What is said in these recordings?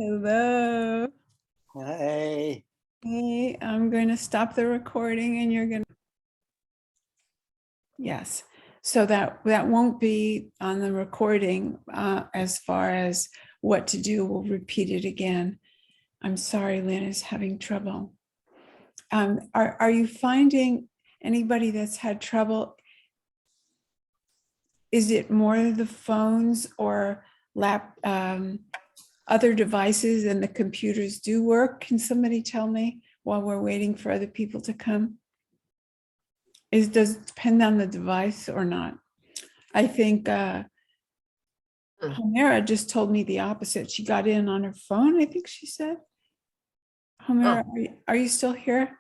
Hello. Hey. Hey, I'm going to stop the recording and you're going to. Yes. So that won't be on the recording as far as what to do. We'll repeat it again. I'm sorry, Lynn is having trouble. Are you finding anybody that's had trouble? Is it more the phones or other devices and the computers do work? Can somebody tell me while we're waiting for other people to come? Does it depend on the device or not? I think Homera just told me the opposite. She got in on her phone, I think she said. Homera, are you still here?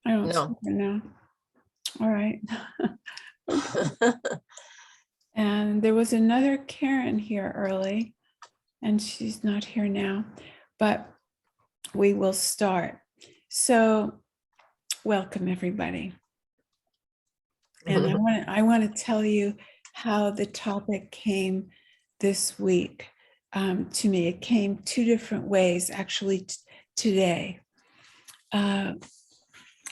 I don't see her now. All right. And there was another Karen here early, and she's not here now, but we will start. So welcome, everybody. And I want to tell you how the topic came this week to me. It came two different ways, actually, today. I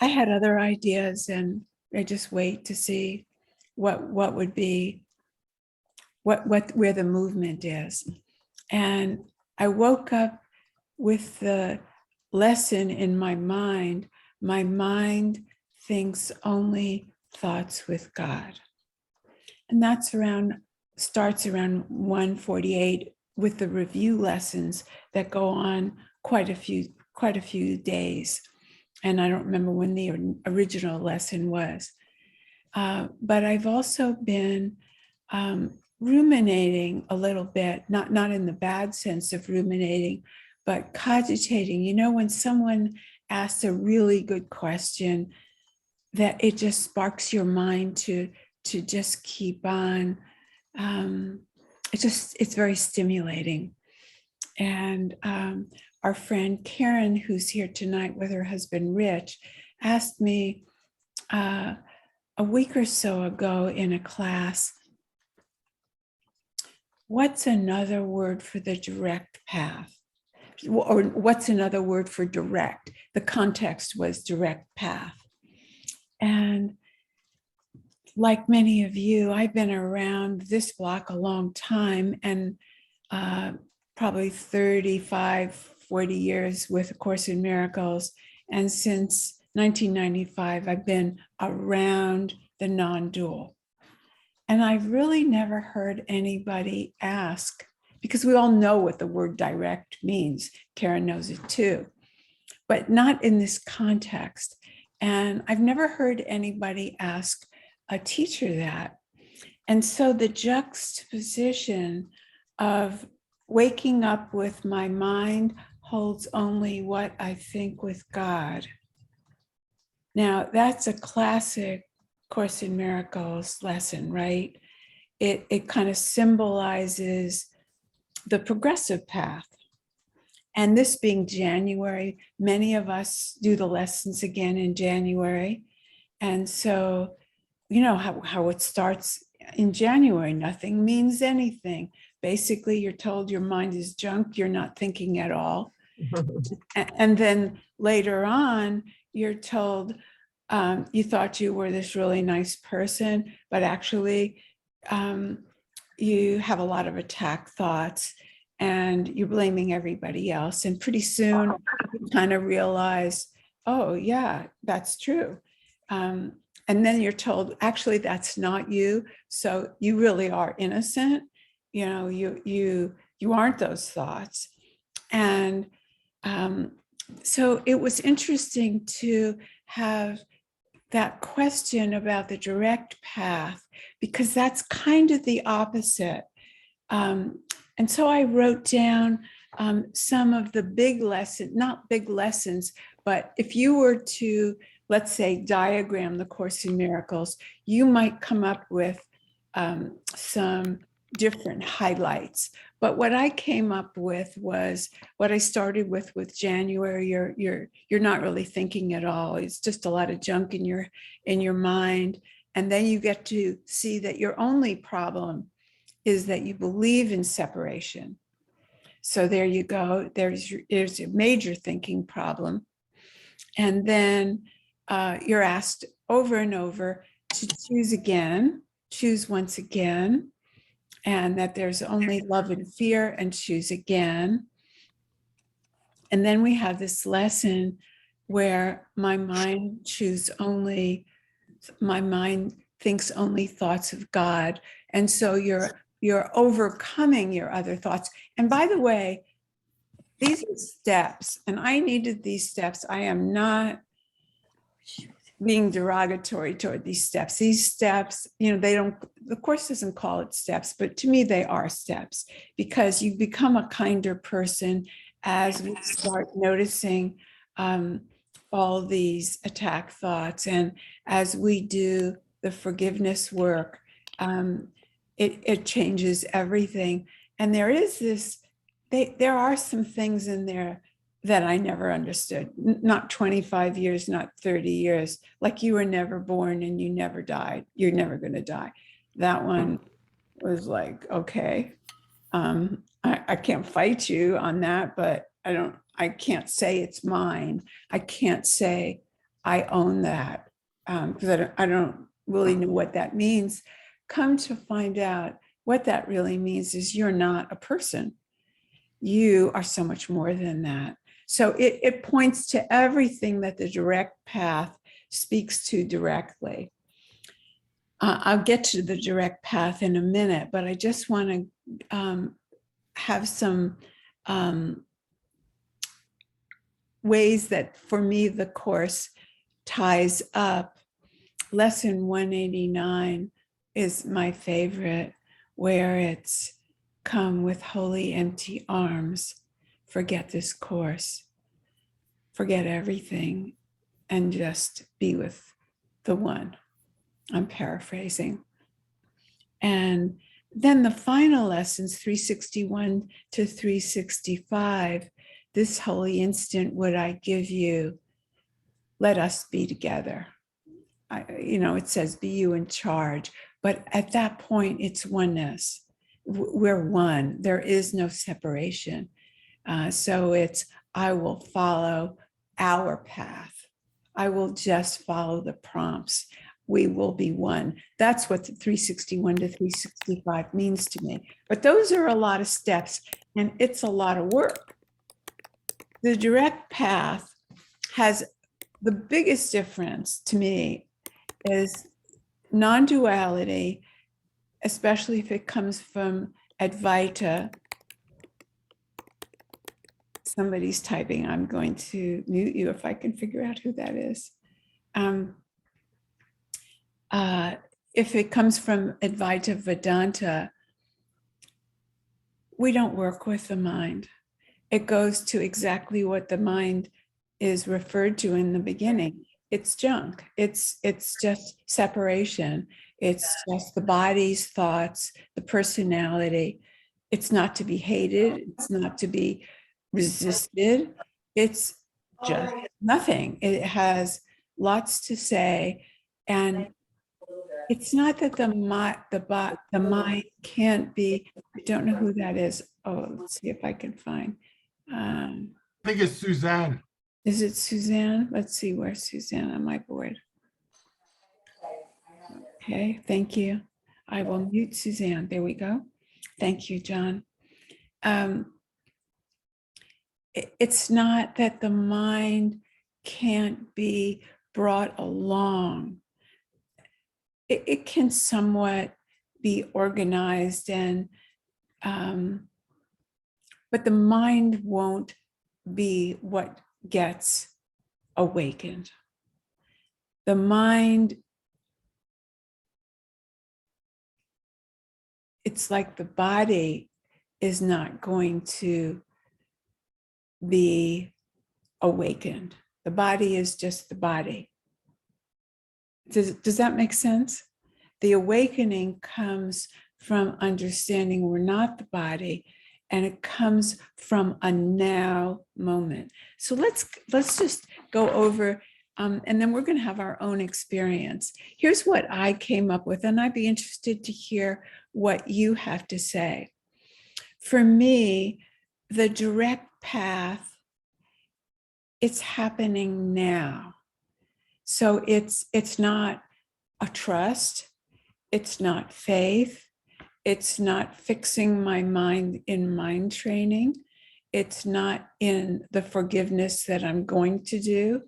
had other ideas, and I just wait to see what would be where the movement is. And I woke up with the lesson in my mind. My mind thinks only thoughts with God. And that's starts around 1:48 with the review lessons that go on quite a few days. And I don't remember when the original lesson was. But I've also been ruminating a little bit, not in the bad sense of ruminating, but cogitating. You know, when someone asks a really good question, that it just sparks your mind to just keep on. It's very stimulating. And our friend Karen, who's here tonight with her husband Rich, asked me a week or so ago in a class, what's another word for the direct path? Or what's another word for direct? The context was direct path. And like many of you, I've been around this block a long time, and probably 35, 40 years with A Course in Miracles. And since 1995, I've been around the non-dual. And I've really never heard anybody ask, because we all know what the word direct means. Karen knows it too, but not in this context. And I've never heard anybody ask a teacher that. And so the juxtaposition of waking up with my mind holds only what I think with God. Now, that's a classic Course in Miracles lesson, right? It kind of symbolizes the progressive path. And this being January, many of us do the lessons again in January. And so, you know how it starts in January, nothing means anything. Basically, you're told your mind is junk, you're not thinking at all. And then later on, you're told you thought you were this really nice person, but actually you have a lot of attack thoughts and you're blaming everybody else. And pretty soon you kind of realize, oh yeah, that's true. And then you're told, actually, that's not you. So you really are innocent. You know, you aren't those thoughts. And so it was interesting to have that question about the direct path, because that's kind of the opposite. And so I wrote down some of the big lessons, not big lessons, but if you were to, let's say, diagram the Course in Miracles, you might come up with some different highlights. But what I came up with was what I started with January. You're not really thinking at all. It's just a lot of junk in your mind. And then you get to see that your only problem is that you believe in separation. So there you go. There's a major thinking problem. And then you're asked over and over to choose once again, and that there's only love and fear, and choose again. And then we have this lesson where my mind thinks only thoughts of God. And so you're overcoming your other thoughts. And by the way, these are steps, and I needed these steps. I am not being derogatory toward these steps. These steps, the course doesn't call it steps, but to me, they are steps, because you become a kinder person as we start noticing all these attack thoughts. And as we do the forgiveness work, it changes everything. And there are some things in there that I never understood. Not 25 years, not 30 years, like you were never born and you never died. You're never going to die. That one was like, okay, I can't fight you on that, but I can't say it's mine. I can't say I own that, because I don't really know what that means. Come to find out, what that really means is you're not a person. You are so much more than that. So it points to everything that the direct path speaks to directly. I'll get to the direct path in a minute, but I just want to have some ways that, for me, the course ties up. Lesson 189 is my favorite, where it's come with holy empty arms. Forget this course, forget everything, and just be with the one. I'm paraphrasing. And then the final lessons, 361 to 365, this holy instant would I give you, let us be together. It says be you in charge, but at that point it's oneness. We're one, there is no separation. So it's, I will follow our path. I will just follow the prompts. We will be one. That's what the 361 to 365 means to me. But those are a lot of steps, and it's a lot of work. The direct path has the biggest difference to me is non-duality, especially if it comes from Advaita. Somebody's typing. I'm going to mute you if I can figure out who that is. If it comes from Advaita Vedanta, we don't work with the mind. It goes to exactly what the mind is referred to in the beginning. It's junk. It's just separation. It's just the body's thoughts, the personality. It's not to be hated. It's not to be resisted. It's just nothing. It has lots to say, and it's not that the mind can't be. I don't know who that is. Oh, let's see if I can find. I think it's Suzanne. Is it Suzanne? Let's see, where's Suzanne on my board? Okay, thank you. I will mute Suzanne. There we go. Thank you, John. It's not that the mind can't be brought along. It can somewhat be organized, and but the mind won't be what gets awakened. The mind, it's like the body is not going to be awakened. The body is just the body. Does that make sense? The awakening comes from understanding we're not the body, and it comes from a now moment. So let's just go over, and then we're going to have our own experience. Here's what I came up with, and I'd be interested to hear what you have to say. For me, the direct path, it's happening now. So it's not a trust, it's not faith, it's not fixing my mind in mind training, it's not in the forgiveness that I'm going to do,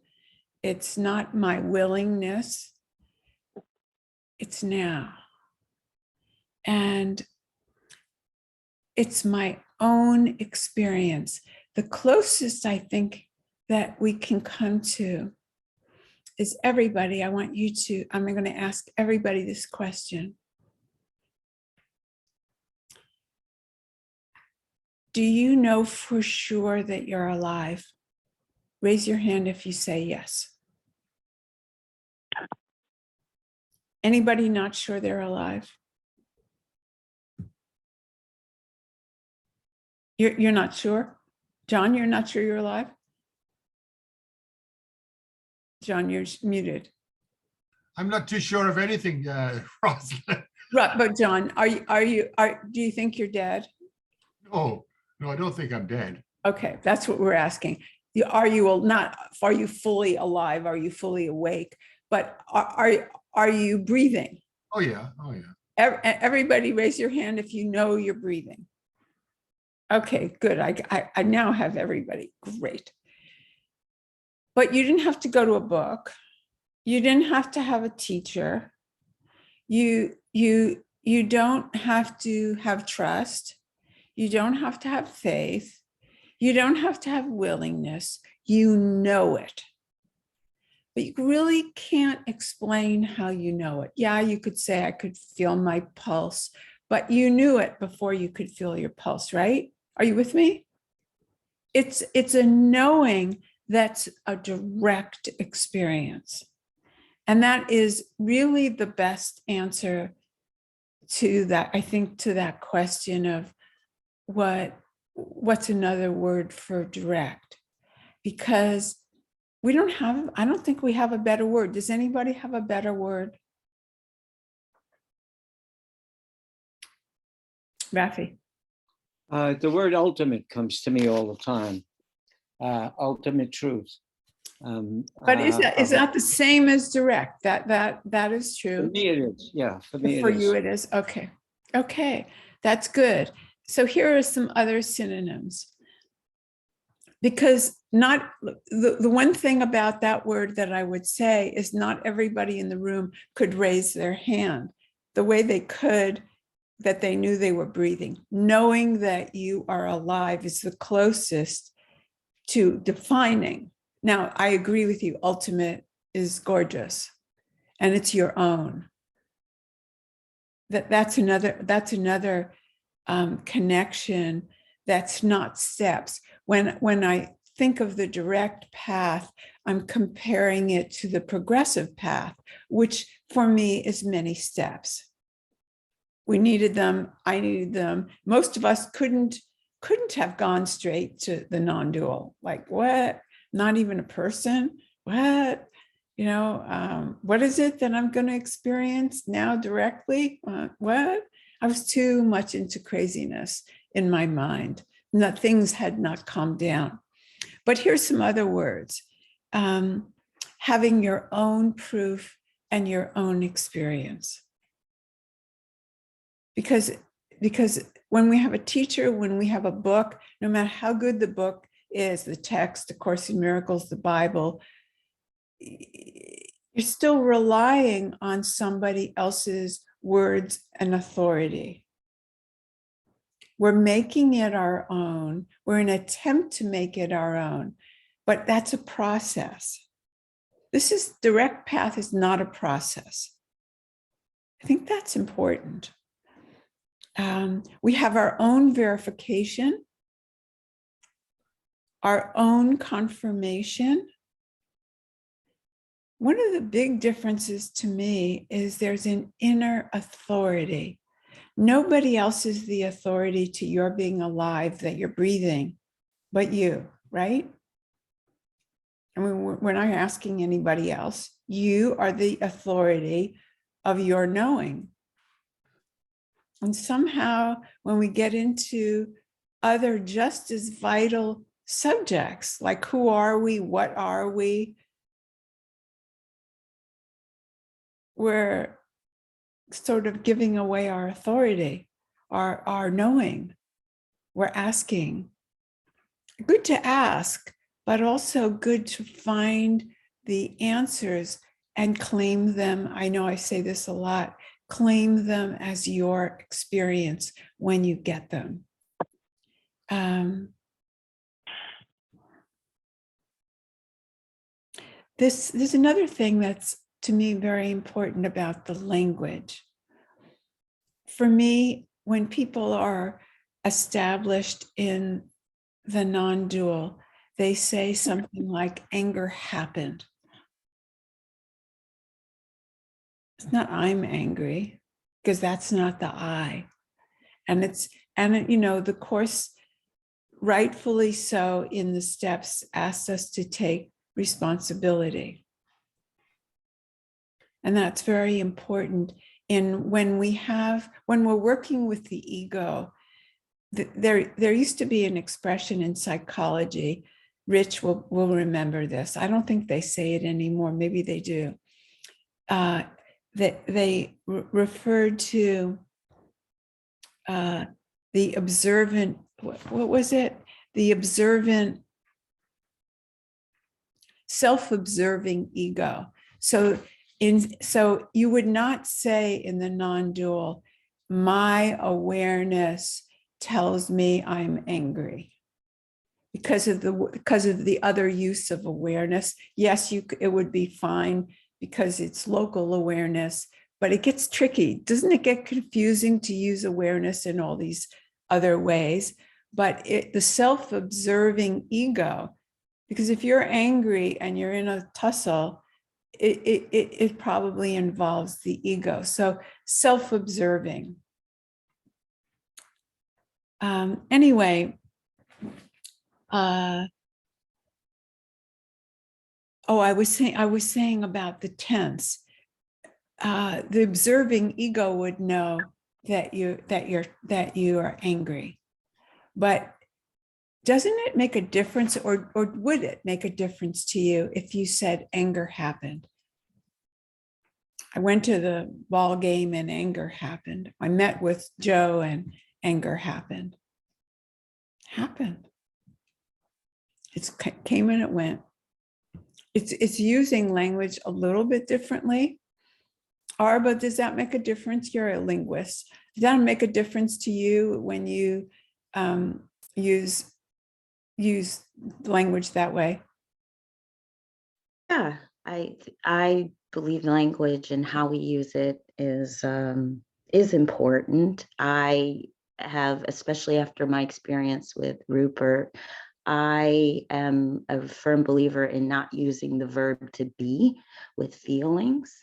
it's not my willingness, it's now. And it's my own experience. The closest I think that we can come to is everybody. I'm going to ask everybody this question. Do you know for sure that you're alive? Raise your hand if you say yes. Anybody not sure they're alive? You're not sure? John, you're not sure you're alive? John, you're muted. I'm not too sure of anything, Rosalind. Right, but John, do you think you're dead? Oh, no, I don't think I'm dead. Okay, that's what we're asking. Are you fully alive? Are you fully awake? But are you breathing? Oh, yeah. Oh, yeah. Everybody raise your hand if you know you're breathing. Okay, good. I now have everybody. Great. But you didn't have to go to a book. You didn't have to have a teacher. You don't have to have trust. You don't have to have faith. You don't have to have willingness. You know it. But you really can't explain how you know it. Yeah, you could say I could feel my pulse, but you knew it before you could feel your pulse, right? Are you with me? It's a knowing that's a direct experience. And that is really the best answer to that, I think, to that question of what's another word for direct? Because I don't think we have a better word. Does anybody have a better word? Rafi? The word ultimate comes to me all the time. Ultimate truth. But is that the same as direct? That is For true. me it is. Yeah, for me For it is. you it is. Okay, that's good. So here are some other synonyms. Because not the one thing about that word that I would say is not everybody in the room could raise their hand the way they could, that they knew they were breathing. Knowing that you are alive is the closest to defining. Now, I agree with you, ultimate is gorgeous and it's your own. That's another connection that's not steps. When I think of the direct path, I'm comparing it to the progressive path, which for me is many steps. We needed them. I needed them. Most of us couldn't have gone straight to the non-dual. Like, what? Not even a person? What? What is it that I'm going to experience now directly? What? I was too much into craziness in my mind. That things had not calmed down. But here's some other words. Having your own proof and your own experience. Because when we have a teacher, when we have a book, no matter how good the book is, the text, the Course in Miracles, the Bible, you're still relying on somebody else's words and authority. We're making it our own. We're in an attempt to make it our own, but that's a process. Direct path is not a process. I think that's important. We have our own verification, our own confirmation. One of the big differences to me is there's an inner authority. Nobody else is the authority to your being alive, that you're breathing, but you, right? I mean, we're not asking anybody else. You are the authority of your knowing. And somehow when we get into other just as vital subjects, like who are we, what are we. We're sort of giving away our authority, our knowing. We're asking. Good to ask, but also good to find the answers and claim them. I know I say this a lot, claim them as your experience when you get them. There's another thing that's, to me, very important about the language. For me, when people are established in the non-dual, they say something like anger happened. It's not I'm angry, because that's not the I. And the Course, rightfully so, in the steps, asks us to take responsibility. And that's very important when we're working with the ego. There used to be an expression in psychology, Rich will remember this. I don't think they say it anymore. Maybe they do. That they referred to the observant, what was it? The observant, self-observing ego. So you would not say in the non-dual, my awareness tells me I'm angry, because of the other use of awareness. Yes, it would be fine because it's local awareness, but it gets tricky. Doesn't it get confusing to use awareness in all these other ways? But the self-observing ego, because if you're angry and you're in a tussle, it probably involves the ego. So self-observing. Anyway, I was saying about the tense. The observing ego would know that you are angry, but doesn't it make a difference, or would it make a difference to you if you said anger happened? I went to the ball game and anger happened. I met with Joe and anger happened. Happened. It came and it went. It's using language a little bit differently. Arba, does that make a difference? You're a linguist. Does that make a difference to you when you use language that way? Yeah, I believe language and how we use it is important. I have, especially after my experience with Rupert, I am a firm believer in not using the verb to be with feelings.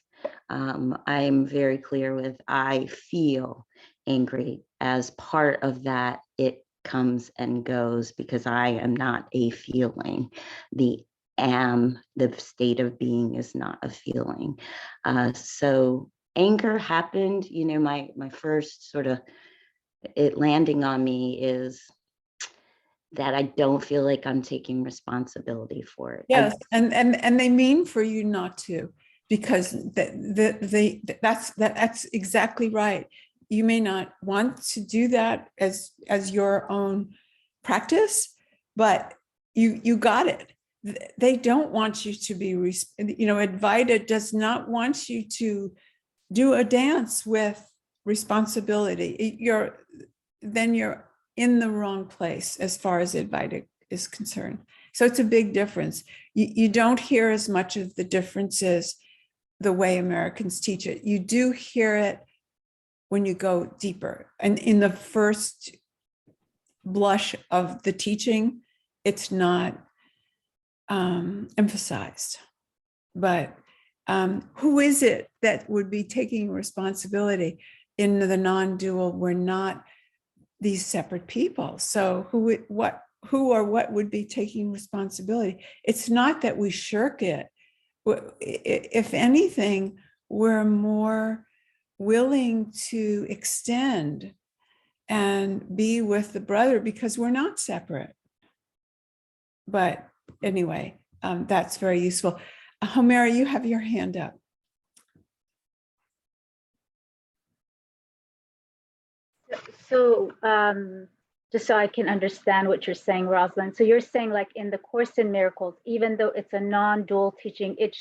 I'm very clear with I feel angry. As part of that, it comes and goes because I am not a feeling. The state of being is not a feeling. So anger happened, my first sort of it landing on me is that I don't feel like I'm taking responsibility for it. Yes, and they mean for you not to, because that's exactly right. You may not want to do that as your own practice, but you got it. They don't want you to be, Advaita does not want you to do a dance with responsibility. Then you're in the wrong place as far as Advaita is concerned. So it's a big difference. You don't hear as much of the differences the way Americans teach it. You do hear it when you go deeper. And in the first blush of the teaching, it's not emphasized. But who is it that would be taking responsibility? In the non-dual, we're not these separate people. So who or what would be taking responsibility? It's not that we shirk it. If anything, we're more willing to extend and be with the brother because we're not separate. But anyway, that's very useful. Homera, you have your hand up. So just so I can understand what you're saying, Rosalind. So you're saying, like in the Course in Miracles, even though it's a non-dual teaching, it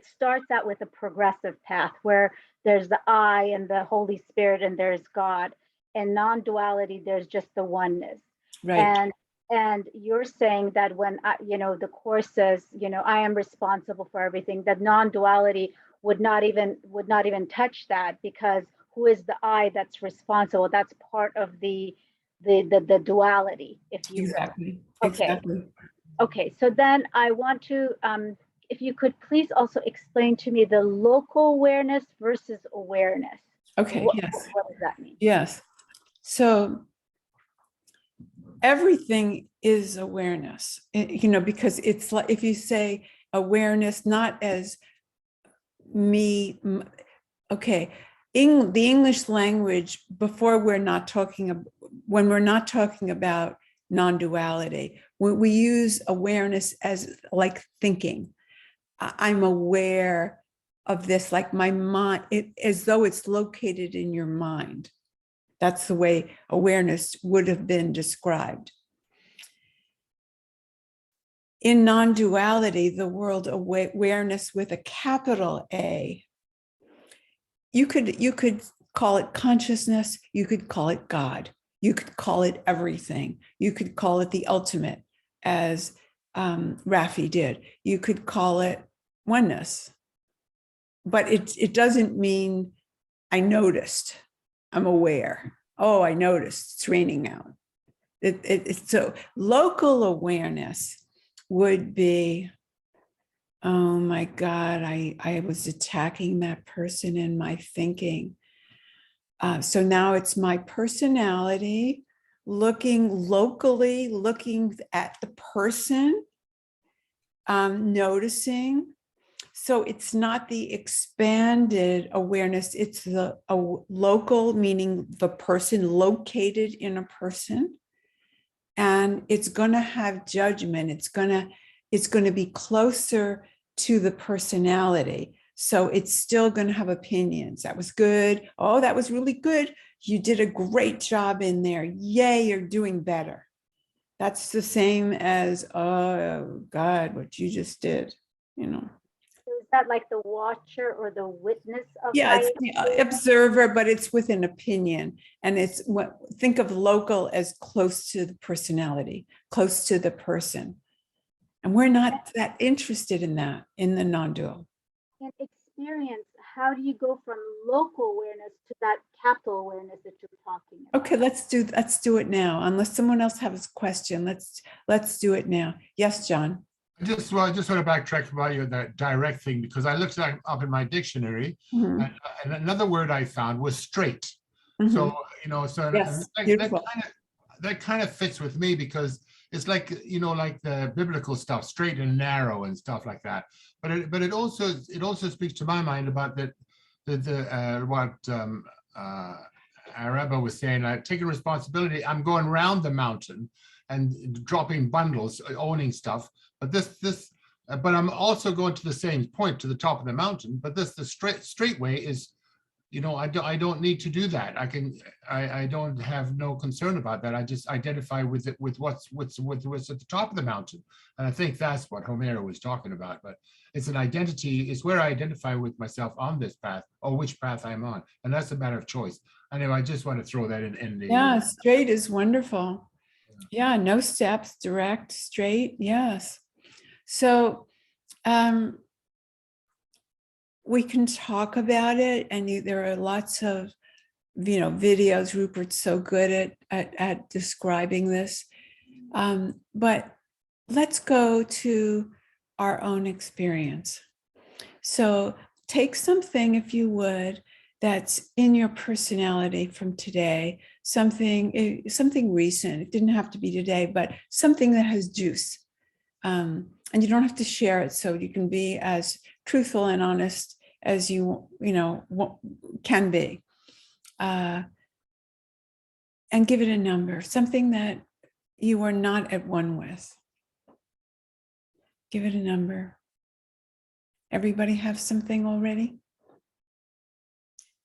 starts out with a progressive path where there's the I and the Holy Spirit and there's God. And non-duality, there's just the oneness. Right. And you're saying that when the Course says, I am responsible for everything, that non-duality would not even touch that, because who is the I that's responsible? That's part of the duality, if you will. Exactly. Okay. Exactly. Okay. So then I want to, if you could please also explain to me the local awareness versus awareness. Okay. What Yes. does that mean? Yes. So everything is awareness, because it's like, if you say awareness, not as me, okay. The English language, before when we're not talking about non-duality, we use awareness as like thinking. I'm aware of this, like my mind, as though it's located in your mind. That's the way awareness would have been described. In non-duality, the world awareness with a capital A, you could call it consciousness, you could call it God, you could call it everything, you could call it the ultimate, as Raffi did, you could call it oneness, but it doesn't mean I noticed, I'm aware, oh, I noticed it's raining out. So local awareness would be, oh my God, I was attacking that person in my thinking. So now it's my personality looking locally, looking at the person, noticing. So it's not the expanded awareness, it's the local, meaning the person located in a person. And it's going to have judgment. It's going to be closer to the personality. So it's still going to have opinions. That was good. Oh, that was really good. You did a great job in there. Yay, you're doing better. That's the same as, oh God, what you just did, So is that like the watcher or the witness of Yeah, my it's the observer, but it's with an opinion. And it's think of local as close to the personality, close to the person. And we're not that interested in that in the non-dual. and experience? How do you go from local awareness to that capital awareness that you're talking about? Okay, let's do it now. Unless someone else has a question, let's do it now. Yes, John. I just want to backtrack about that direct thing, because I looked that up in my dictionary, Mhm. and another word I found was straight. Mhm. So, Yes, beautiful. that kind of fits with me, because it's like, like the biblical stuff, straight and narrow and stuff like that. But it also speaks to my mind about what Araba was saying, like taking responsibility. I'm going around the mountain and dropping bundles, owning stuff. But but I'm also going to the same point, to the top of the mountain. But the straight way is, I don't need to do that. I don't have no concern about that. I just identify with it, with what's at the top of the mountain. And I think that's what Homera was talking about. But it's an identity, it's where I identify with myself on this path, or which path I'm on. And that's a matter of choice. Anyway, I just want to throw that in the Yeah, straight is wonderful. Yeah, no steps, direct, straight. Yes. So we can talk about it, and there are lots of videos. Rupert's so good at describing this, but let's go to our own experience. So take something, if you would, that's in your personality from today, something recent. It didn't have to be today, but something that has juice. And you don't have to share it, so you can be as truthful and honest as you can be. and give it a number, something that you are not at one with. Give it a number. Everybody have something already?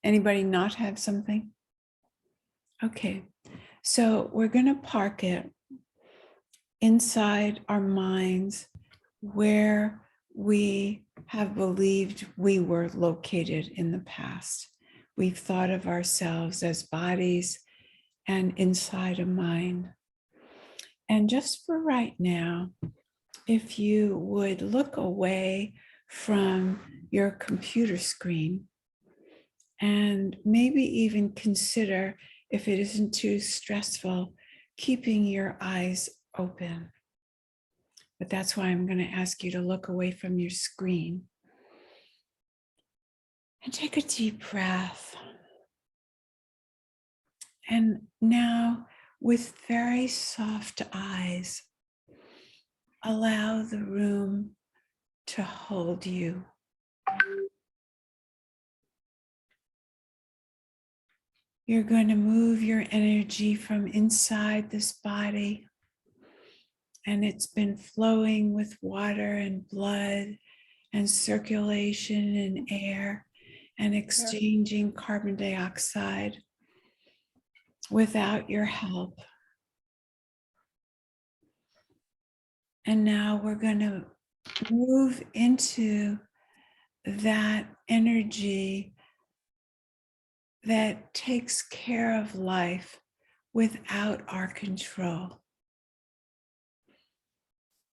Anybody not have something? Okay, so we're going to park it inside our minds where we have believed we were located in the past. We've thought of ourselves as bodies and inside a mind. And just for right now, if you would look away from your computer screen and maybe even consider, if it isn't too stressful, keeping your eyes open. But that's why I'm going to ask you to look away from your screen and take a deep breath. And now, with very soft eyes, allow the room to hold you. You're going to move your energy from inside this body, and it's been flowing with water and blood and circulation and air and exchanging carbon dioxide without your help. And now we're going to move into that energy that takes care of life without our control.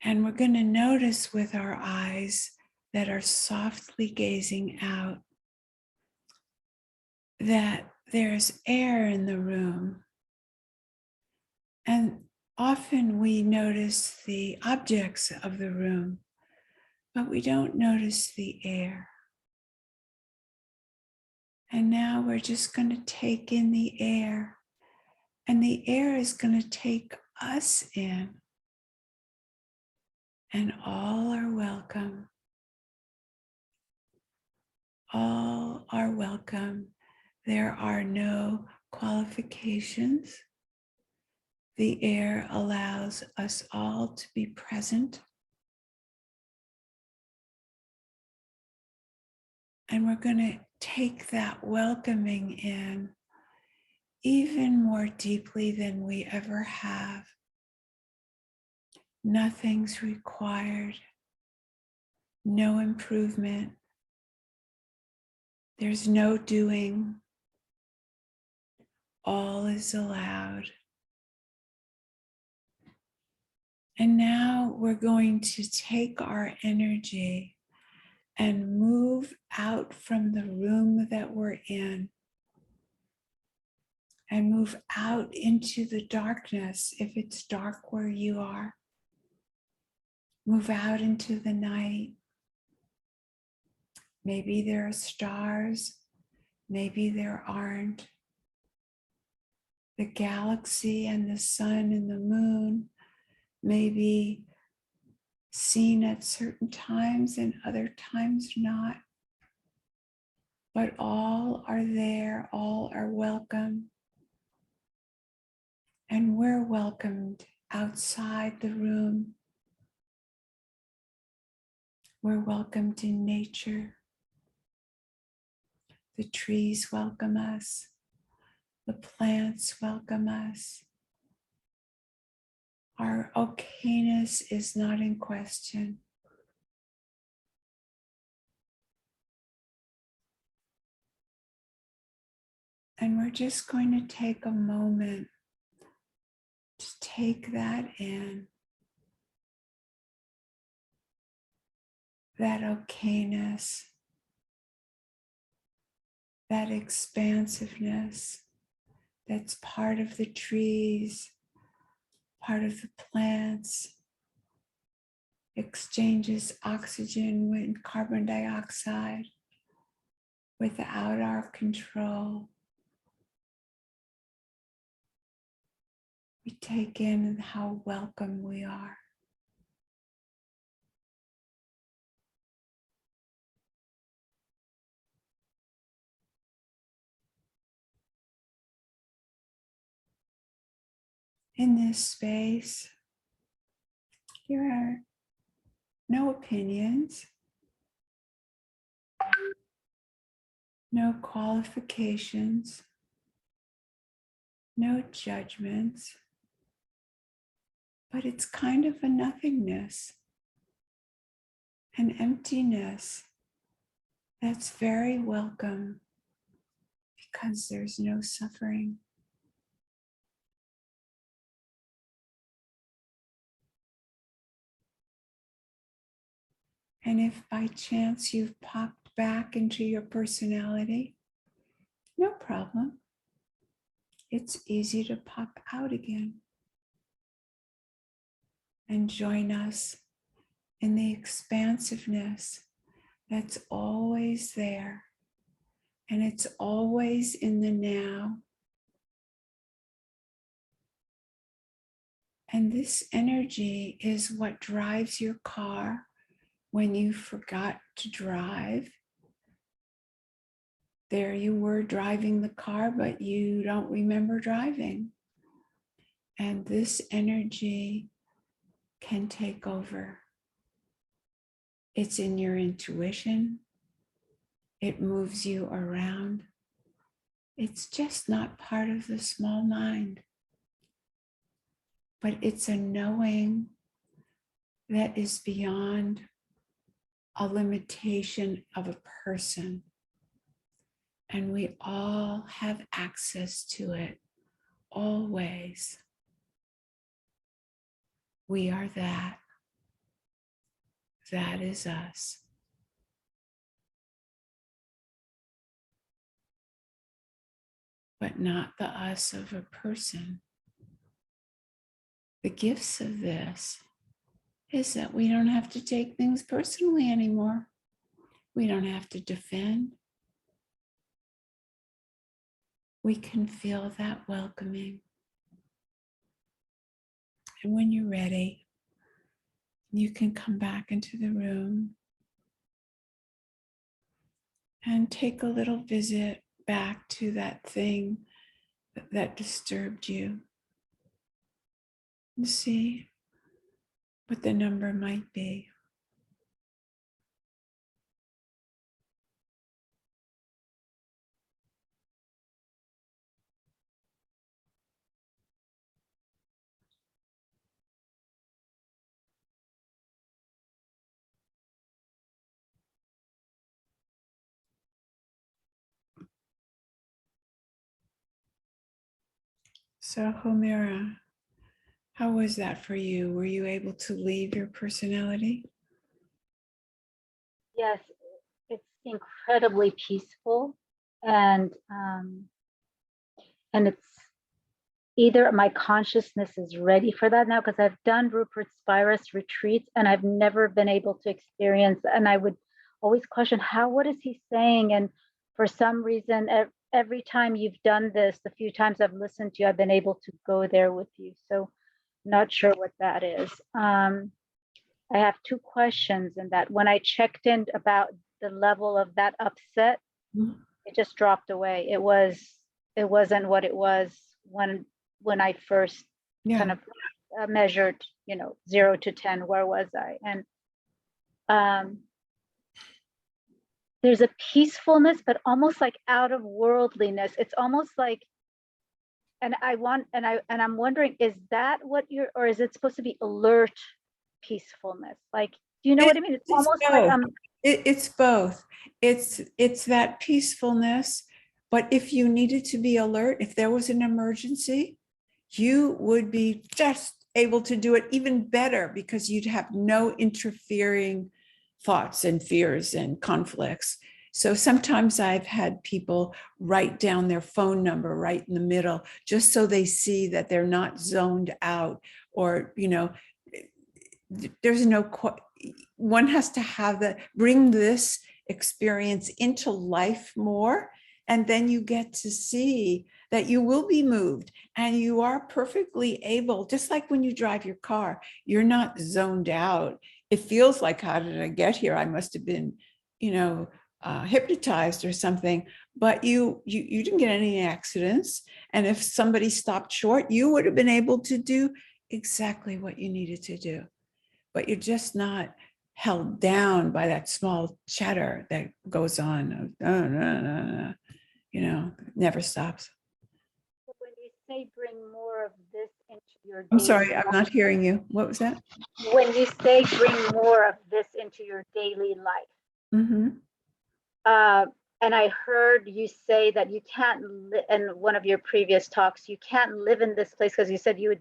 And we're going to notice with our eyes that are softly gazing out that there's air in the room. And often we notice the objects of the room, but we don't notice the air. And now we're just going to take in the air, and the air is going to take us in. And all are welcome. All are welcome. There are no qualifications. The air allows us all to be present. And we're going to take that welcoming in even more deeply than we ever have. Nothing's required, no improvement. There's no doing. All is allowed. And now we're going to take our energy and move out from the room that we're in and move out into the darkness if it's dark where you are. Move out into the night. Maybe there are stars, maybe there aren't. The galaxy and the sun and the moon may be seen at certain times and other times not. But all are there, all are welcome. And we're welcomed outside the room. We're welcomed in nature. The trees welcome us. The plants welcome us. Our okayness is not in question. And we're just going to take a moment to take that in. That okayness, that expansiveness that's part of the trees, part of the plants, exchanges oxygen with carbon dioxide without our control. We take in how welcome we are. in this space, there are no opinions, no qualifications, no judgments, but it's kind of a nothingness, an emptiness that's very welcome because there's no suffering. And if by chance you've popped back into your personality, no problem. It's easy to pop out again and join us in the expansiveness that's always there. And it's always in the now. And this energy is what drives your car when you forgot to drive. There you were driving the car, but you don't remember driving. And this energy can take over. It's in your intuition. It moves you around. It's just not part of the small mind. But it's a knowing that is beyond a limitation of a person. And we all have access to it, always. We are that. That is us. But not the us of a person. The gifts of this is that we don't have to take things personally anymore. We don't have to defend. We can feel that welcoming. And when you're ready, you can come back into the room and take a little visit back to that thing that disturbed you. And see what the number might be. So Homera, how was that for you? Were you able to leave your personality? Yes, it's incredibly peaceful, and it's either my consciousness is ready for that now, because I've done Rupert Spira's retreats and I've never been able to experience, and I would always question what is he saying? And for some reason, every time you've done this, the few times I've listened to you, I've been able to go there with you. So not sure what that is. I have two questions in that. When I checked in about the level of that upset, it just dropped away. It wasn't what it was when I first kind of measured, 0 to 10, where was I? And there's a peacefulness, but almost like out of worldliness. It's almost like, and I'm wondering, is that what or is it supposed to be alert peacefulness? Like, do you know what I mean? It's almost both. like It's both. It's that peacefulness, but if you needed to be alert, if there was an emergency, you would be just able to do it even better because you'd have no interfering thoughts and fears and conflicts. So sometimes I've had people write down their phone number right in the middle, just so they see that they're not zoned out, or, there's one has to have bring this experience into life more. And then you get to see that you will be moved and you are perfectly able, just like when you drive your car, you're not zoned out. It feels like, how did I get here? I must have been, hypnotized or something, but you didn't get any accidents. And if somebody stopped short, you would have been able to do exactly what you needed to do. But you're just not held down by that small chatter that goes on. Oh, no, never stops. When you say bring more of this into your I'm daily sorry, I'm life, not hearing you. What was that? when you say bring more of this into your daily life, Mm-hmm. and I heard you say that you can't in one of your previous talks, you can't live in this place because you said you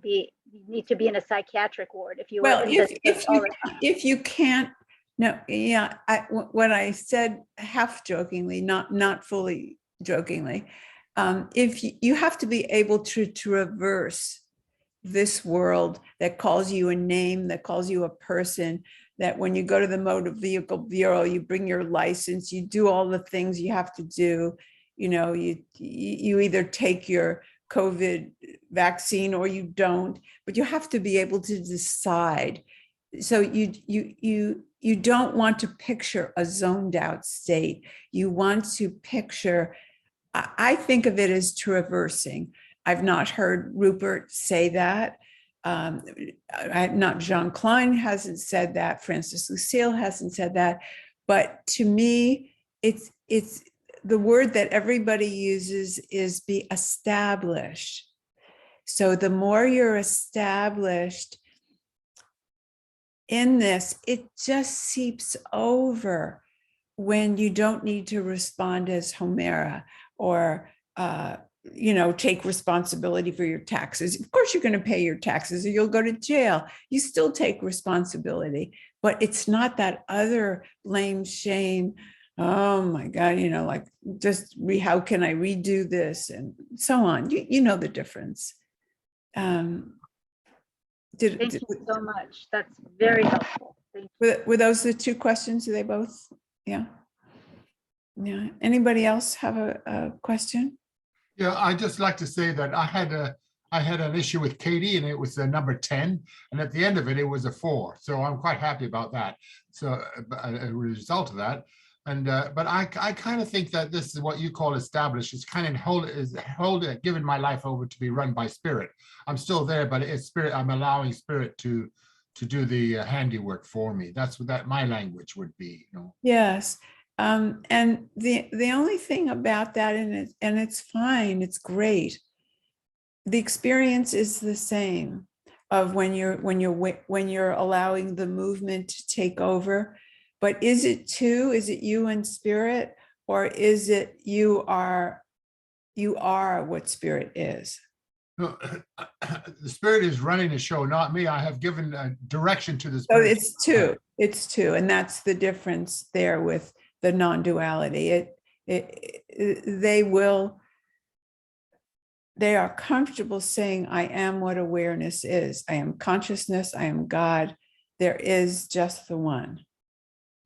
need to be in a psychiatric ward if you were Well, in this place all the time. if you can't, no, yeah, what I said half jokingly, not fully jokingly, if you have to be able to traverse this world that calls you a name, that calls you a person, that when you go to the motor vehicle bureau, you bring your license, you do all the things you have to do. You either take your COVID vaccine or you don't, but you have to be able to decide. So you don't want to picture a zoned out state. You want to picture, I think of it as traversing. I've not heard Rupert say that. Not Jean Klein hasn't said that. Francis Lucille hasn't said that. But to me, it's the word that everybody uses is be established. So the more you're established in this, it just seeps over when you don't need to respond as Homera or take responsibility for your taxes. Of course, you're going to pay your taxes or you'll go to jail. You still take responsibility, but it's not that other blame, shame. Oh my God, like just how can I redo this and so on. You know the difference. Thank you so much. That's very helpful. Thank you. Were those the two questions? Are they both? Yeah. Yeah. Anybody else have a question? Yeah, I just like to say that I had an issue with Katie and it was the number 10, and at the end of it, it was a 4. So I'm quite happy about that. So a result of that. And but I kind of think that this is what you call established. It's kind of given my life over to be run by spirit. I'm still there, but it's spirit. I'm allowing spirit to do the handiwork for me. That's what my language would be. Yes. And the only thing about that, and it's fine, it's great. The experience is the same of when you're allowing the movement to take over. But is it two? Is it you and spirit, or is it you are what spirit is? No, the spirit is running the show, not me. I have given direction to the So spirit. it's two. It's two, and that's the difference there with the non-duality. They are comfortable saying, I am what awareness is. I am consciousness. I am God. There is just the one.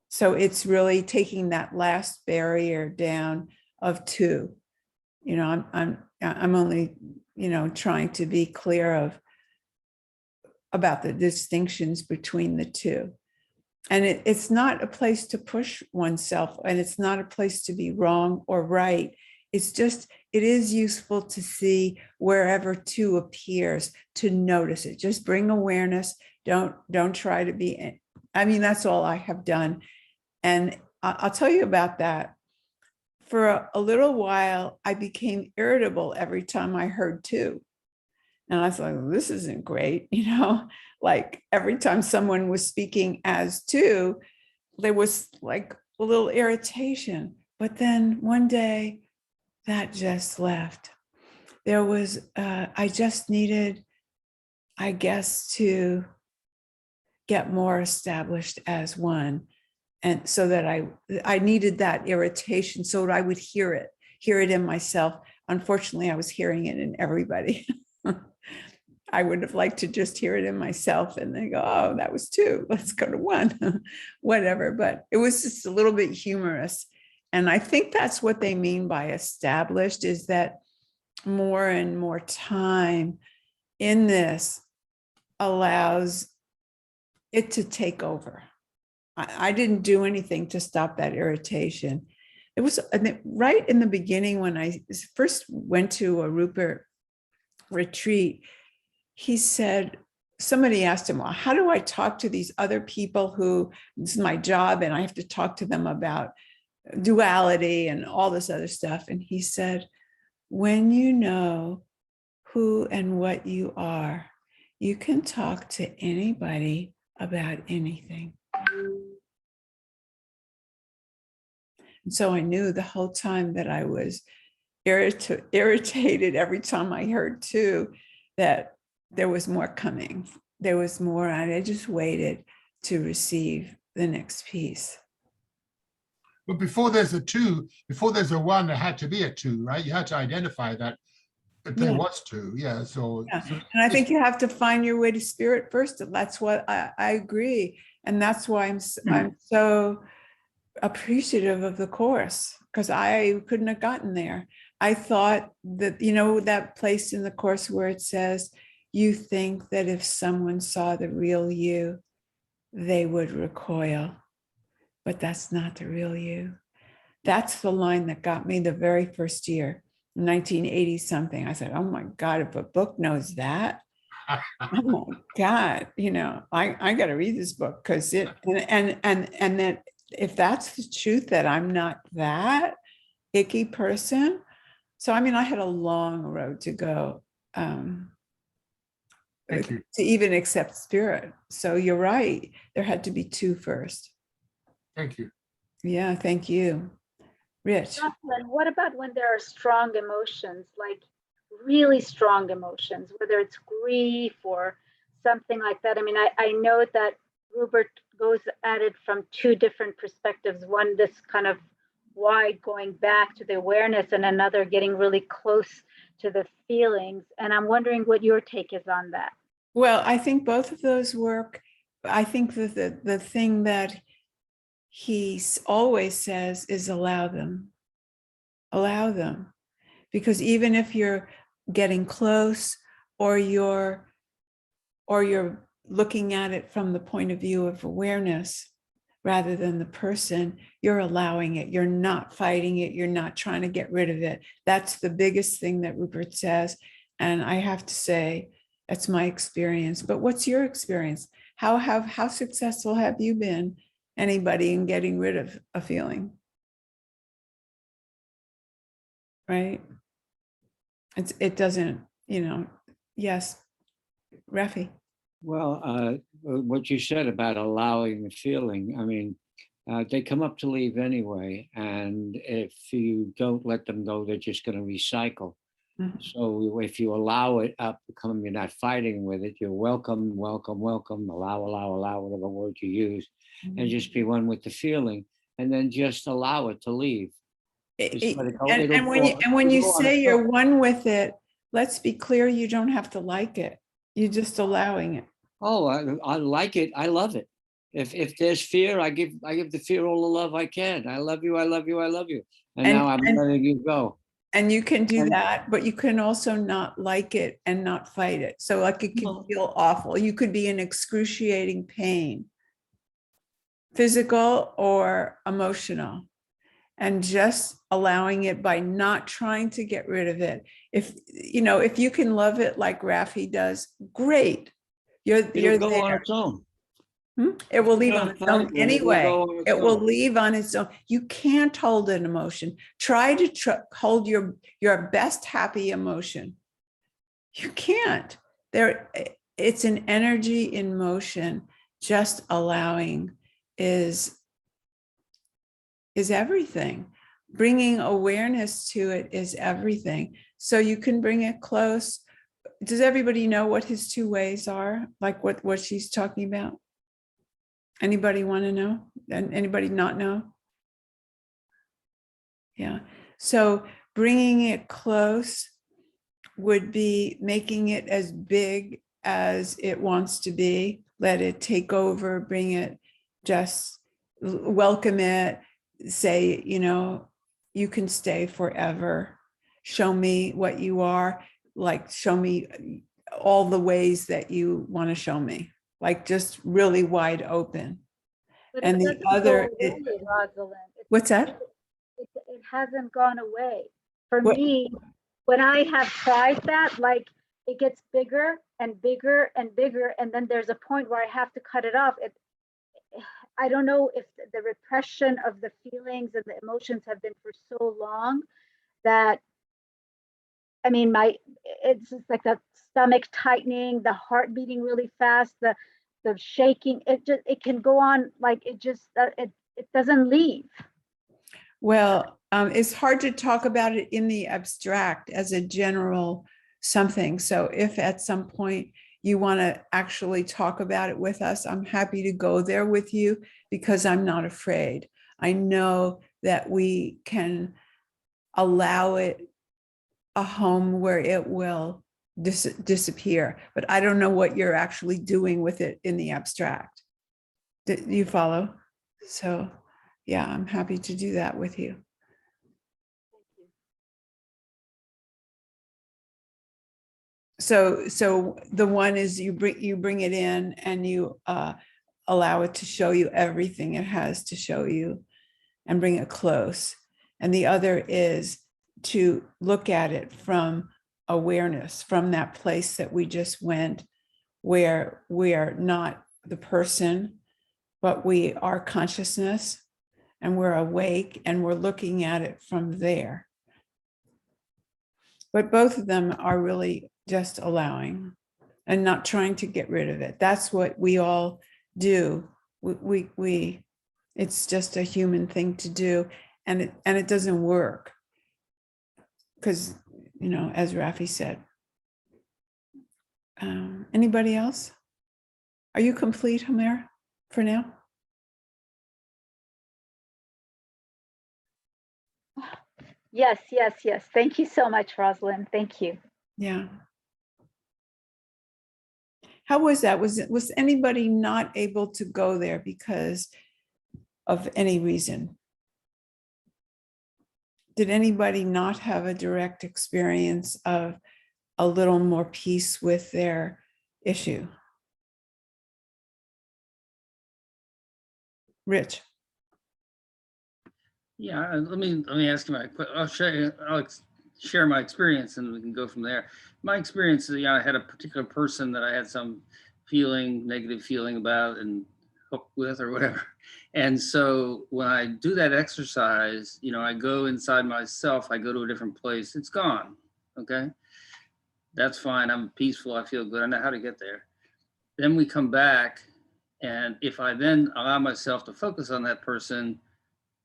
So it's really taking that last barrier down of two. I'm only, trying to be clear about the distinctions between the two. And it's not a place to push oneself, and it's not a place to be wrong or right. It's just, it is useful to see wherever two appears, to notice it. Just bring awareness. Don't try to be, that's all I have done. And I'll tell you about that. For a little while, I became irritable every time I heard two. And I thought, well, this isn't great. Like every time someone was speaking as two, there was like a little irritation. But then one day that just left. There was, I just needed, I guess, to get more established as one. And so that I needed that irritation so that I would hear it in myself. Unfortunately, I was hearing it in everybody. I would have liked to just hear it in myself and then go, oh, that was two. Let's go to one, whatever. But it was just a little bit humorous. And I think that's what they mean by established, is that more and more time in this allows it to take over. I didn't do anything to stop that irritation. It was right in the beginning when I first went to a Rupert retreat. He said, somebody asked him, well, how do I talk to these other people who this is my job and I have to talk to them about duality and all this other stuff? And he said, when you know who and what you are, you can talk to anybody about anything. And so I knew the whole time that I was irritated every time I heard two, that there was more coming. There was more, and I just waited to receive the next piece. But before there's a two, before there's a one, there had to be a two, right? You had to identify that there was two. Yeah. So, yeah. And I think you have to find your way to spirit first. That's what I agree. And that's why I'm so appreciative of the course, because I couldn't have gotten there. I thought that, that place in the course where it says, you think that if someone saw the real you, they would recoil, but that's not the real you. That's the line that got me the very first year, 1980 something. I said, oh my God, if a book knows that, oh my God, I got to read this book, because and that if that's the truth, that I'm not that icky person. So, I had a long road to go thank you. to even accept spirit. So you're right. There had to be two first. Thank you. Yeah, thank you. Rich. Jocelyn, what about when there are strong emotions, like really strong emotions, whether it's grief or something like that? I know that Rupert goes at it from two different perspectives. One, this kind of wide going back to the awareness, and another getting really close to the feelings. And I'm wondering what your take is on that. Well, I think both of those work. I think that the thing that he always says is allow them. Allow them. Because even if you're getting close, or you're looking at it from the point of view of awareness rather than the person, you're allowing it. You're not fighting it. You're not trying to get rid of it. That's the biggest thing that Rupert says. And I have to say, that's my experience. But what's your experience? How successful have you been, anybody, in getting rid of a feeling? Right? It doesn't, yes, Rafi. Well, what you said about allowing the feeling, they come up to leave anyway. And if you don't let them go, they're just going to recycle. Mm-hmm. So if you allow it up, you're not fighting with it. You're welcome, welcome, welcome, allow, whatever word you use, mm-hmm. and just be one with the feeling, and then just allow it to leave. And when you say you're one with it, let's be clear, you don't have to like it. You're just allowing it. Oh, I like it. I love it. If there's fear, I give the fear all the love I can. I love you. I love you. I love you. And now I'm letting you go. And you can do that, but you can also not like it and not fight it. So like it can feel awful. You could be in excruciating pain, physical or emotional, and just allowing it by not trying to get rid of it. If you can love it like Rafi does, great. You're there. On its own. It will leave on its own anyway. It will leave on its own. You can't hold an emotion. Try to hold your best happy emotion. You can't. It's an energy in motion. Just allowing is everything. Bringing awareness to it is everything. So you can bring it close. Does everybody know what his two ways are? Like what she's talking about? Anybody want to know? And anybody not know? Yeah. So bringing it close would be making it as big as it wants to be. Let it take over, bring it, just welcome it. Say, you can stay forever. Show me what you are. Like, show me all the ways that you want to show me. Like, just really wide open. But and the other, Rosalind. What's that? hasn't gone away. For What- me, when I have tried that, like it gets bigger and bigger and bigger, and then there's a point where I have to cut it off. I don't know if the repression of the feelings and the emotions have been for so long that, I mean, it's just like the stomach tightening, the heart beating really fast, the shaking. It can go on like it doesn't leave. Well, it's hard to talk about it in the abstract as a general something. So if at some point you want to actually talk about it with us, I'm happy to go there with you because I'm not afraid. I know that we can allow it a home where it will disappear, but I don't know what you're actually doing with it in the abstract. Do you follow? So yeah, I'm happy to do that with you. So the one is you bring it in and you allow it to show you everything it has to show you and bring it close. And the other is to look at it from awareness, from that place that we just went, where we are not the person, but we are consciousness, and we're awake and we're looking at it from there. But both of them are really just allowing and not trying to get rid of it. That's what we all do. It's just a human thing to do, and it doesn't work because, you know, as Rafi said. Anybody else? Are you complete, Homer, for now? Yes. Thank you so much, Rosalind. Thank you. Yeah. How was that? Was anybody not able to go there because of any reason? Did anybody not have a direct experience of a little more peace with their issue? Rich. Yeah, let me ask you I'll share my experience and we can go from there. My experience is, I had a particular person that I had some negative feeling about and hooked with or whatever. And so when I do that exercise, I go inside myself, I go to a different place, it's gone. Okay. That's fine. I'm peaceful. I feel good. I know how to get there. Then we come back. And if I then allow myself to focus on that person,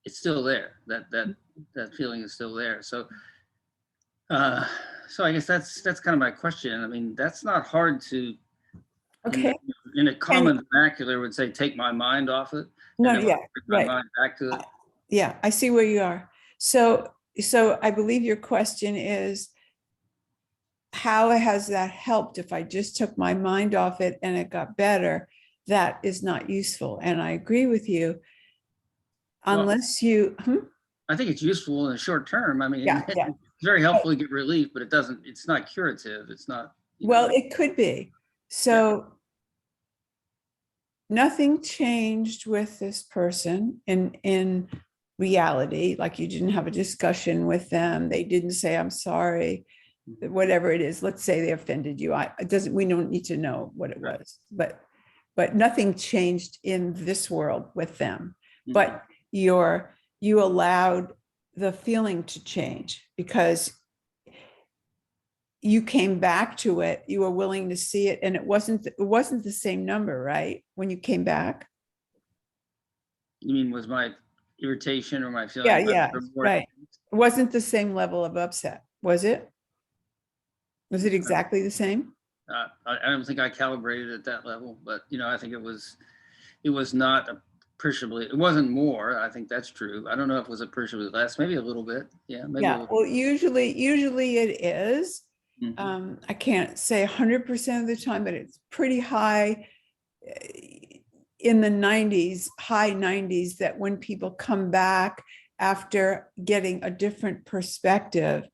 it's still there. That feeling is still there. So I guess that's kind of my question. I mean, that's not hard to. Okay. In a common vernacular, would say, take my mind off it. No, and yeah, my right. mind back to it. Yeah, I see where you are. So I believe your question is, how has that helped if I just took my mind off it and it got better? That is not useful. And I agree with you. Unless you, I think it's useful in the short term. I mean, Yeah. it's very helpful to get relief, but it's not curative. It's not. Well, it could be. So nothing changed with this person in reality. Like, you didn't have a discussion with them. They didn't say, I'm sorry, whatever it is. Let's say they offended you. We don't need to know what it was, but nothing changed in this world with them. Mhm. But you allowed the feeling to change because you came back to it. You were willing to see it, and it wasn't the same number, right? When you came back. You mean, was my irritation or my feeling? Yeah, right. It wasn't the same level of upset, was it? Was it exactly the same? I don't think I calibrated at that level, but I think it was not appreciably. It wasn't more. I think that's true. I don't know if it was appreciably less. Maybe a little bit. Yeah. Maybe Yeah. Well, usually it is. Mm-hmm. I can't say 100% of the time, but it's pretty high in the 90s, high 90s, that when people come back after getting a different perspective,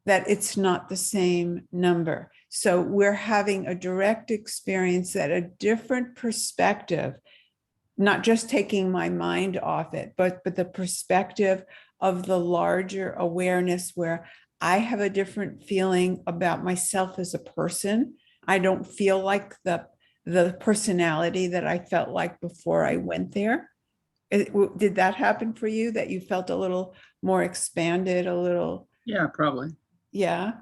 that it's not the same number. So we're having a direct experience that a different perspective, not just taking my mind off it, but the perspective of the larger awareness where I have a different feeling about myself as a person. I don't feel like the personality that I felt like before I went there. Did that happen for you, that you felt a little more expanded, a little? Yeah, probably. Yeah.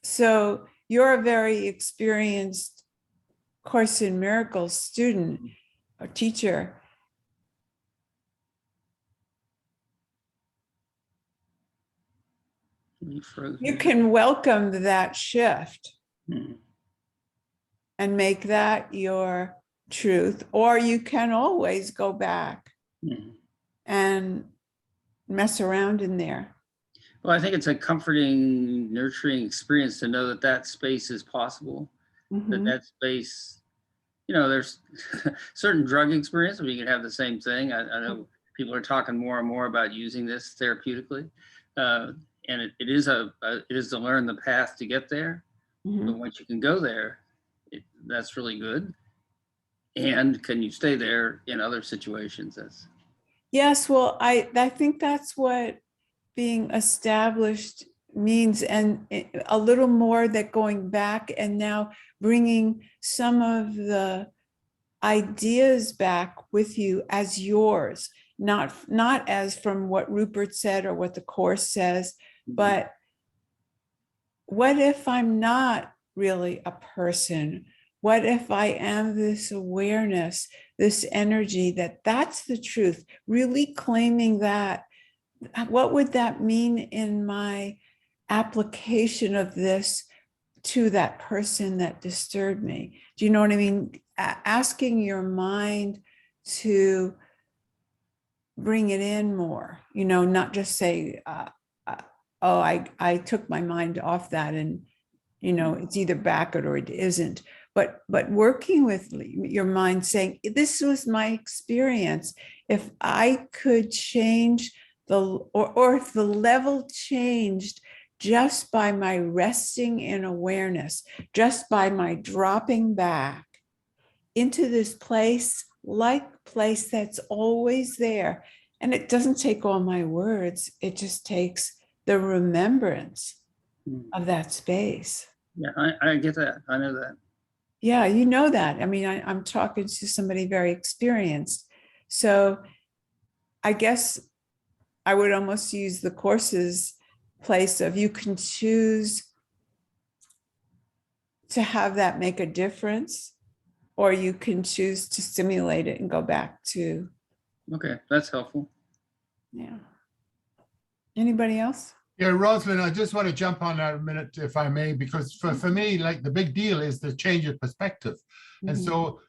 So you're a very experienced Course in Miracles student or teacher. You froze You me. can welcome that shift Hmm. and make that your truth, or you can always go back Hmm. and mess around in there. Well, I think it's a comforting, nurturing experience to know that that space is possible, that Mhm. that space, you know, there's certain drug experience where you can have the same thing. I know people are talking more and more about using this therapeutically. And it is it is to learn the path to get there. But Mhm. once you can go there, that's really good. And can you stay there in other situations? That's Yes, well, I think that's what being established means, and a little more that going back and now bringing some of the ideas back with you as yours, not as from what Rupert said or what the Course says, but what if I'm not really a person? What if I am this awareness, this energy, that's the truth? Really claiming that. What would that mean in my application of this to that person that disturbed me? Do you know what I mean? Asking your mind to bring it in more, not just say, oh, I took my mind off that, and it's either back or it isn't. But working with your mind, saying, this was my experience. If I could change or if the level changed just by my resting in awareness, just by my dropping back into this place that's always there. And it doesn't take all my words, it just takes the remembrance of that space. yeah, I get that. I know that. Yeah, you know that. I mean, I'm talking to somebody very experienced. So I guess I would almost use the Course's place of, you can choose to have that make a difference, or you can choose to stimulate it and go back to, Okay, that's helpful. yeah. Anybody else? Yeah, Rosalind, I just want to jump on that a minute, if I may, because for me, like, the big deal is the change of perspective. And Mhm. so,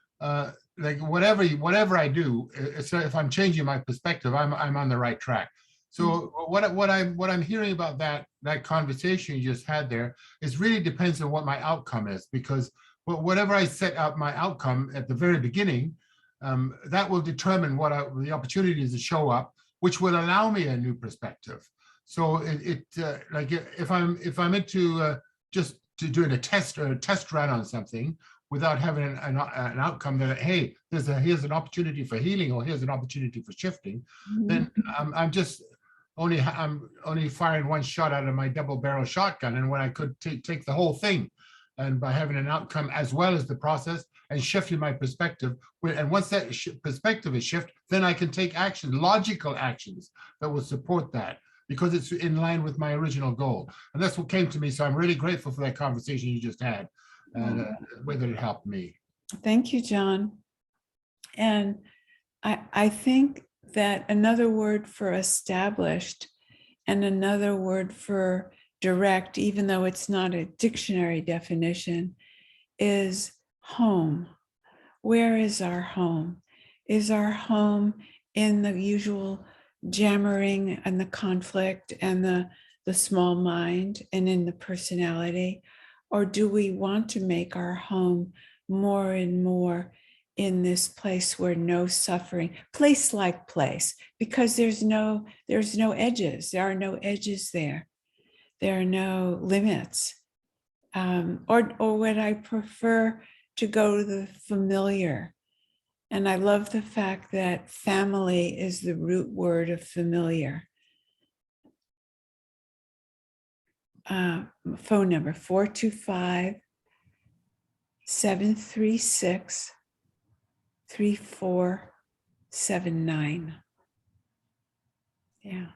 like, whatever I do, so if I'm changing my perspective, I'm on the right track. So what I'm hearing about that conversation you just had there is really depends on what my outcome is, because whatever I set up my outcome at the very beginning, that will determine the opportunities to show up, which will allow me a new perspective. So like, if I'm into just to doing a test run on something without having an outcome that, hey, here's an opportunity for healing, or here's an opportunity for shifting, then I'm only firing one shot out of my double barrel shotgun, and when I could take the whole thing, and by having an outcome as well as the process and shifting my perspective, and once that perspective is shifted, then I can take action, logical actions that will support that, because it's in line with my original goal. And that's what came to me. So I'm really grateful for that conversation you just had, and the way that it helped me. Thank you, John. And I think that another word for established and another word for direct, even though it's not a dictionary definition, is home. Where is our home? Is our home in the usual jammering and the conflict and the small mind and in the personality? Or do we want to make our home more and more in this place where no suffering, place like place, because there's no edges. There are no edges there. There are no limits. Or would I prefer to go to the familiar, And I love the fact that family is the root word of familiar. Phone number 425-736-3479. Yeah.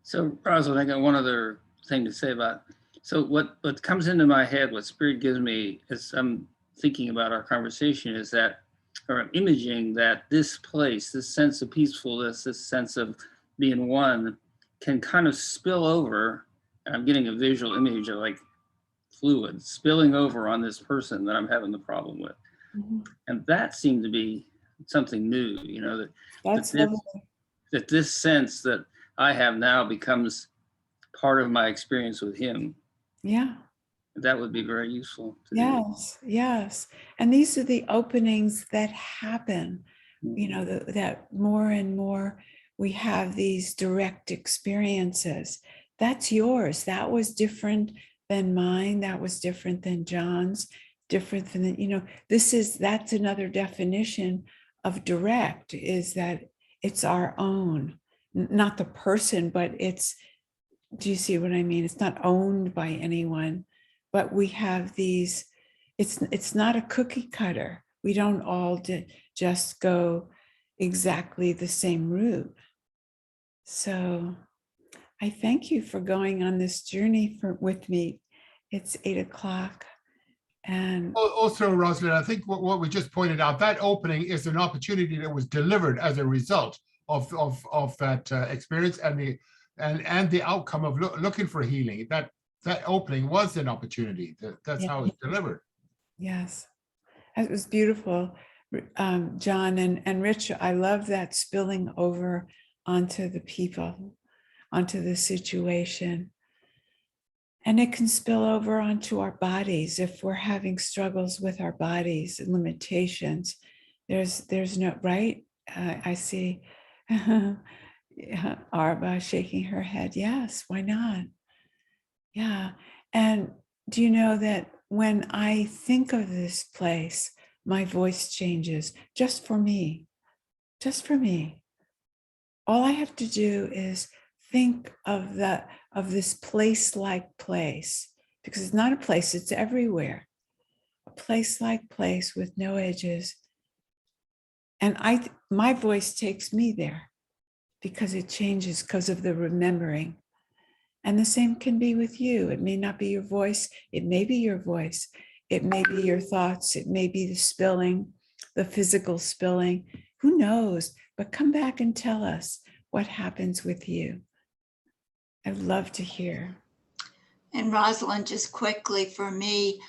So Rosalind, I got one other thing to say about, so what comes into my head, what Spirit gives me as I'm thinking about our conversation is that, or I'm imaging that this place, this sense of peacefulness, this sense of being one can kind of spill over, and I'm getting a visual image of like fluid spilling over on this person that I'm having the problem with. Mhm. And that seemed to be something new, you know, That's that lovely. that this sense that I have now becomes part of my experience with him. Yeah. That would be very useful to do. Yes. Yes. And these are the openings that happen, you know, that more and more we have these direct experiences. That's yours. That was different than mine. That was different than John's, different than, you know, that's another definition of direct, is that it's our own, not the person, but do you see what I mean? It's not owned by anyone, but we have these, it's not a cookie cutter. We don't all just go exactly the same route. So I thank you for going on this journey with me. It's 8:00. And Also, Rosalind, I think what we just pointed out, that opening is an opportunity that was delivered as a result of that experience and the outcome of looking for healing. That opening was an opportunity. That's how it's delivered. yes, it was beautiful. John and Rich, I love that spilling over onto the people, onto the situation. And it can spill over onto our bodies if we're having struggles with our bodies and limitations. There's no, right? I see yeah, Arba shaking her head. Yes, why not? Yeah. And do you know that when I think of this place, my voice changes just for me, just for me. All I have to do is think of this place-like place, because it's not a place, it's everywhere. A place-like place with no edges. And my voice takes me there because it changes because of the remembering. And the same can be with you. It may not be your voice. It may be your voice. It may be your thoughts. It may be the spilling, the physical spilling. Who knows? But come back and tell us what happens with you. I'd love to hear. And Rosalind, just quickly for me,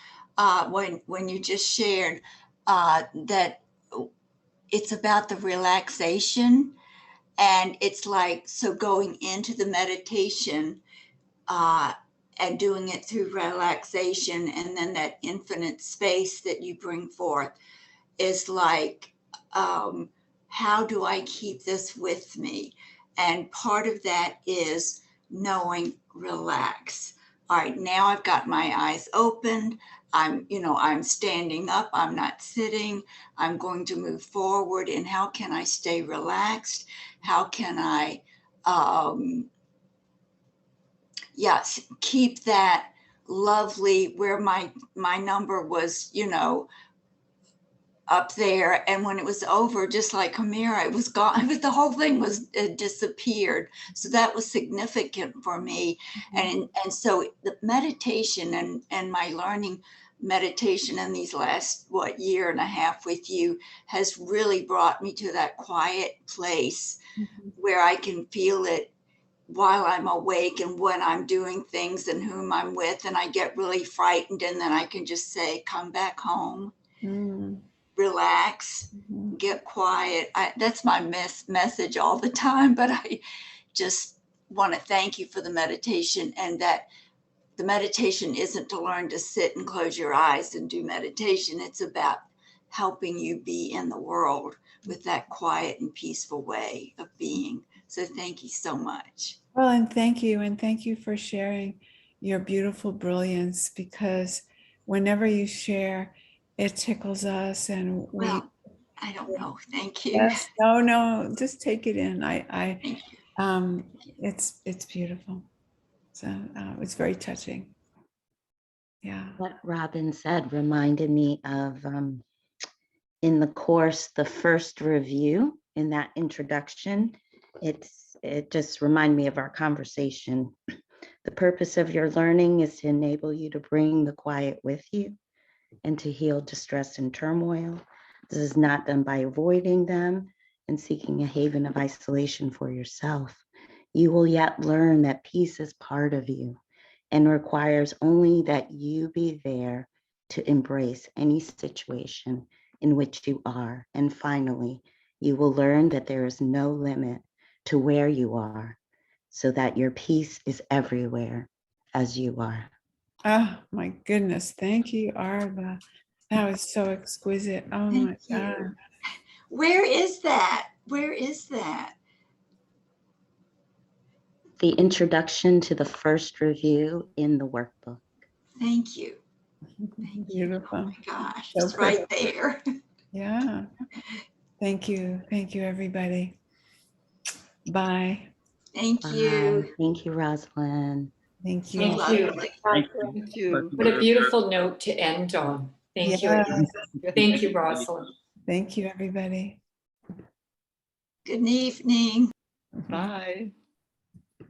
when you just shared that it's about the relaxation, and it's like, so going into the meditation and doing it through relaxation, and then that infinite space that you bring forth is like, how do I keep this with me? And part of that is knowing relax. All right, now I've got my eyes opened. I'm standing up, I'm not sitting. I'm going to move forward. And how can I stay relaxed? How can I, yes, keep that lovely, where my number was, up there, and when it was over, just like Amira, it was gone. It was, the whole thing was, it disappeared. So that was significant for me. And so the meditation and my learning meditation in these last year and a half with you has really brought me to that quiet place where I can feel it while I'm awake and when I'm doing things and whom I'm with, and I get really frightened, and then I can just say, come back home. Relax, get quiet. That's my message all the time, but I just want to thank you for the meditation, and that the meditation isn't to learn to sit and close your eyes and do meditation. It's about helping you be in the world with that quiet and peaceful way of being. So thank you so much. Well, and thank you. And thank you for sharing your beautiful brilliance, because whenever you share, it tickles us, and Well, I don't know. Thank you. Yes, no, just take it in. Thank you. It's beautiful. So it's very touching. Yeah. What Robin said reminded me of in the course, the first review in that introduction. It just reminded me of our conversation. The purpose of your learning is to enable you to bring the quiet with you and to heal distress and turmoil. This is not done by avoiding them and seeking a haven of isolation for yourself. You will yet learn that peace is part of you and requires only that you be there to embrace any situation in which you are. And finally, you will learn that there is no limit to where you are, so that your peace is everywhere as you are. Oh my goodness. Thank you, Arva. That was so exquisite. Oh my Thank you. God. Where is that? Where is that? The introduction to the first review in the workbook. Thank you. Thank you. Beautiful. Oh my gosh, So it's right there. Yeah. Thank you. Thank you, everybody. Bye. Thank Bye. you. Thank you, Rosalind. Thank you. Thank you. Lovely. Thank Thank you. you. What a beautiful note to end on. Thank you. Yes. Thank you, Rosalind. Thank you, everybody. Good evening. Bye.